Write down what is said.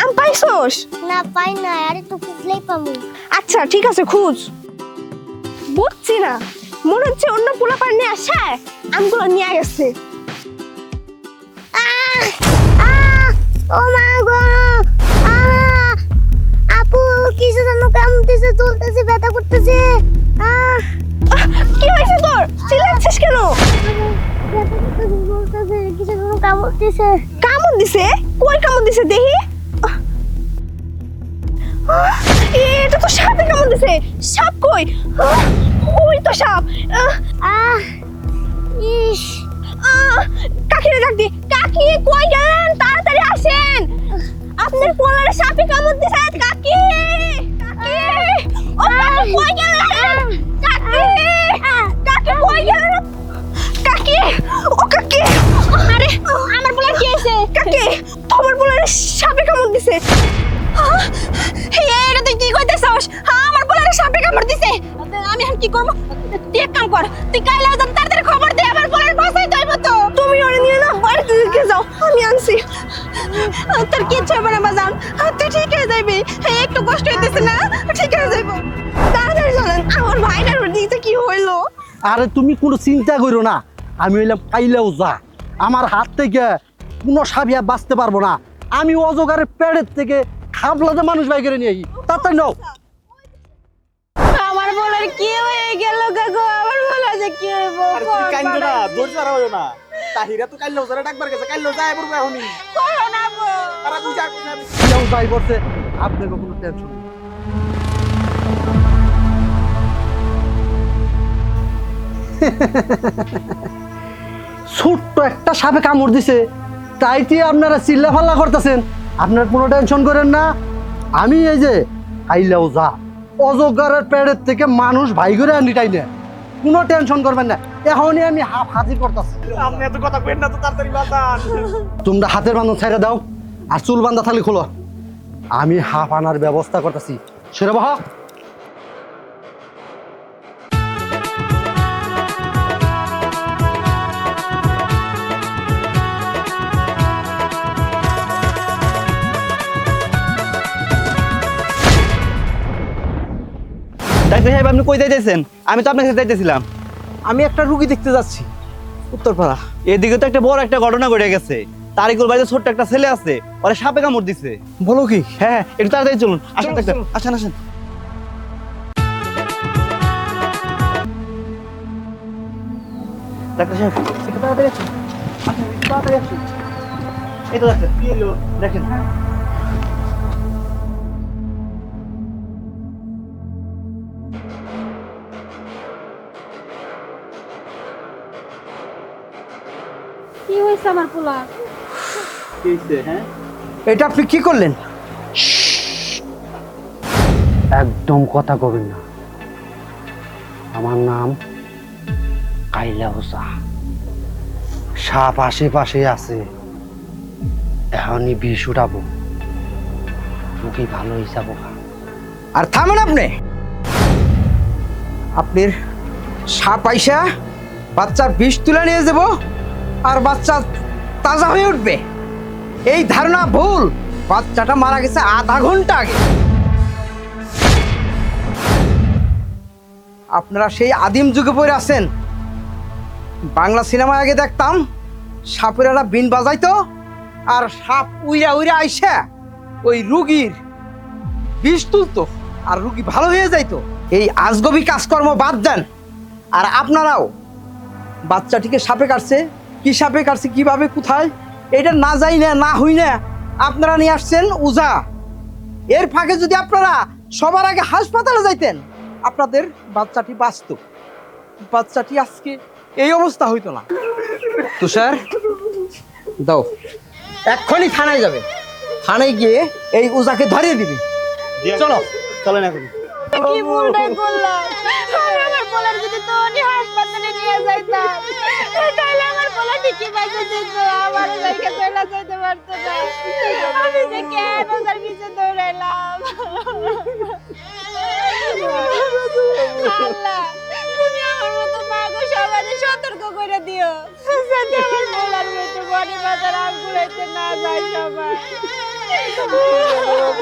আম পাইছস? না পাই না, আরে তো খুঁজলেই পামু। আচ্ছা ঠিক আছে, খুঁজ। বুঝছি না, মনে হচ্ছে অন্য পোলাপান নিয়ে আসায় আমগুলো নিয়ে গেছে। ও মা গো, আপু কিছু যেন কামড়তেছে, চলতেছে, ব্যথা করতেছে। কি হয়েছে তোর? চিল্লাচ্ছিস কেন? কিছু যেন কামড়তেছে। কামড় দিছে? কই কামড় দিছে দেখি? এটা তো সাপে কামড় দিছে। সাপ কই? ওই তো সাপ। ইস, কাকিরে ডাক দি। কাকি কই গেলেন? তাড়াতাড়ি আসেন, আপনার পোলারে সাপে কামড় দিছে। কাকি, কাকি, ও কাকি কই গেলেন? কাকি, কাকি কই গেলেন? কাকি, ও কাকি, আরে আমার পোলার কি হইছে? কাকি, তোমার পোলারে সাপে কামড় দিছে। এটা তুই কি কইতেছস? আমার পোলারে সাপে কামড় দিছে। আমি এখন কি করব? তুই এক কাম কর, তুই কাইলা যান, তাড়াতাড়ি খবর দে, আমার পোলার বাঁচাই দইব তো। তুমি ওরে নিয়ে না বাড়িতে দিকে যাও, আমি আনছি। তোর কিচ্ছু হবে না বাজান, তুই ঠিক হয়ে যাবি। একটু কষ্ট হইতেছে না, ঠিক হয়ে যাইব। তাড়াতাড়ি চলেন, আমার ভাইটার দিতে কি হইলো? আরে তুমি কোনো চিন্তা করো না, আমি হইলাম কাইলেও যা। আমার হাত থেকে কোনো সাবিয়া বাঁচতে পারবো না। আমি অজগারের পেটের থেকে খাবলাতে মানুষ বাই করে নিয়ে তাড়াতাড়ি নাও। আমার বলার কি হয়ে গেল গো? আমার বলা যে কি হইব? আরে তুই কাইন্দো না, ধৈর্য হারাও না। তাহিরা তো কাইলেও যারা ডাকবার গেছে, কাইলেও যায় পড়বে এখনই। করোনা গো। তারা তুই যা করছিস কেউ যাই করছে, আপনাকে কোনো টেনশন নেই। ছোট্ট একটা সাপে কামড় দিছে, তাইতে আপনারা চিল্লা ফাল্লা করতেছেন। আপনার কোনো টেনশন করেন না, আমি এই যে আইলেও যা অজগারের পেটের থেকে মানুষ ভাই করে আনিটাই না, কোনো টেনশন করবেন না। এখনই আমি হাফ হাজির করতেছি। আপনি এত কথা কইেন না তো, তাড়াতাড়ি বাঁচান। তোমরা হাতের বান্ধন ছেড়ে দাও, আর চুল বান্ধা থালি খোলো। আমি হাফ আনার ব্যবস্থা করতেছি, সেরে বাহা। ডাক্তার সাহেব, আপনি কই যাইতেছেন? আমি তো আপনার সাথে যাইতেছিলাম। আমি একটা রুগী দেখতে যাচ্ছি উত্তরপাড়া। এদিকে তো একটা বড় একটা ঘটনা ঘটে গেছে। তারিকুল বাড়িতে ছোট্ট একটা ছেলে আছে, ওরা সাপে কামড় দিছে। বলো কি? হ্যাঁ, একটু তাড়াতাড়ি চলুন। আসেন চলো, ডাক্তার, চলো। আসেন আসেন। ডাক্তার সাহেব, একটু তাড়াতাড়ি আসুন। আসেন, একটু তাড়াতাড়ি আসুন। এই তো ডাক্তার, কি হলো দেখেন। কি হইছে আমার পোলা? কি হইছে? হ্যাঁ, এটা আপনি কি করলেন? একদম কথা কবেন না। আমার নাম কাইলা হোসা। সাপ আশেপাশে আছে, এখনই বিষ উঠাবো, রুগী ভালো হিসাব। আর থামেন আপনি। আপনার সাপ আইসা বাচ্চার বিষ তুলে নিয়ে যাব, আর বাচ্চা তাজা হয়ে উঠবে, এই ধারণা ভুল। বাচ্চাটা মারা গেছে আধা ঘন্টা আগে। আপনারা সেই আদিম যুগে পড়ে আছেন। বাংলা সিনেমায় আগে দেখতাম সাপেরা বিন বাজাইতো, আর সাপ উইরা উইরা আইসা ওই রুগীর বিষ তুলতো, আর রুগী ভালো হয়ে যাইতো। এই আজগবি কাজকর্ম বাদ দেন। আর আপনারাও বাচ্চাটিকে সাপে কাটছে, কি সাপে কাটছে, কিভাবে, কোথায়, এটা না যাই না, না হই না, আপনারা নিয়ে আসছেন উজা। এর ফাঁকে যদি আপনারা সবার আগে হাসপাতালে যাইতেন, আপনাদের বাচ্চাটি বাঁচত। বাচ্চাটি আজকে এই অবস্থা হইতো না। তুষার, দাও, এক্ষুনি থানায় যাবে। থানায় গিয়ে এই উজাকে ধরিয়ে দিবি। চলো। চলেন এখন। কি ভুলটাই করলাম? আমি আমার পোলার যদি তখনই হাসপাতালে নিয়ে যাইতাম, তাহলে আমার পোলা ঠিকই বাইরে যেত, আমার জায়গা চলে যেতে পারতো না। আমি যে কেন ওদের পিছে দৌড়াইলাম? আল্লাহ, তুমি আমার মতো মাগো সবাই সতর্ক করে দিও, যাতে আমার পোলার মতো বডি বাজার আঙ্গুলাইতে না যায় সবাই। বাবা